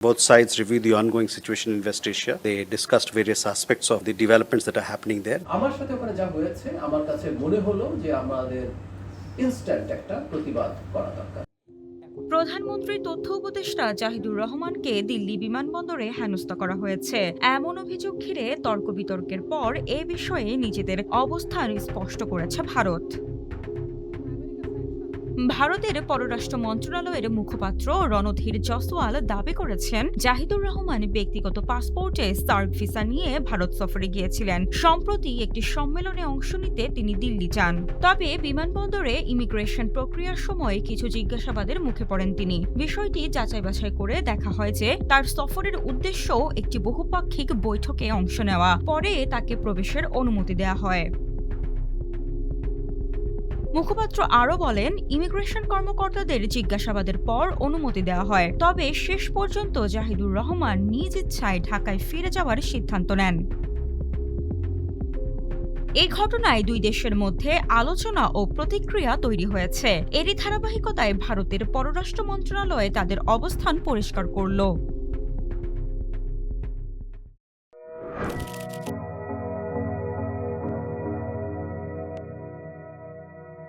Both sides reviewed the ongoing situation in West Asia. They discussed various aspects of the developments that are happening there. আমার সাথে ওখানে যা হয়েছে আমার কাছে মনে হলো যে আমাদের ইনস্ট্যান্ট একটা প্রতিবাদ করা দরকার। প্রধানমন্ত্রী তথ্য উপদেষ্টা জাহিদুর রহমানকে দিল্লি বিমানবন্দরে হেনস্থা করা হয়েছে এমন অভিযোগ ঘিরে তর্ক বিতর্কের পর এ বিষয়ে নিজেদের অবস্থান স্পষ্ট করেছে ভারত। ভারতের পররাষ্ট্র মন্ত্রণালয়ের মুখপাত্র রণধীর জসওয়াল দাবি করেছেন জাহিদুর রহমান ব্যক্তিগত পাসপোর্টে সার্ক ভিসা নিয়ে ভারত সফরে গিয়েছিলেন। সম্প্রতি একটি সম্মেলনে অংশ নিতে তিনি দিল্লি যান। তবে বিমানবন্দরে ইমিগ্রেশন প্রক্রিয়ার সময় কিছু জিজ্ঞাসাবাদের মুখে পড়েন তিনি। বিষয়টি যাচাই বাছাই করে দেখা হয় যে তার সফরের উদ্দেশ্য একটি বহুপাক্ষিক বৈঠকে অংশ নেওয়া। পরে তাকে প্রবেশের অনুমতি দেওয়া হয়। মুখপাত্র আরও বলেন, ইমিগ্রেশন কর্মকর্তাদের জিজ্ঞাসাবাদের পর অনুমতি দেওয়া হয়। তবে শেষ পর্যন্ত জাহিদুর রহমান নিজ ইচ্ছায় ঢাকায় ফিরে যাওয়ার সিদ্ধান্ত নেন। এই ঘটনায় দুই দেশের মধ্যে আলোচনা ও প্রতিক্রিয়া তৈরি হয়েছে। এরই ধারাবাহিকতায় ভারতের পররাষ্ট্র মন্ত্রণালয় তাদের অবস্থান পরিষ্কার করল।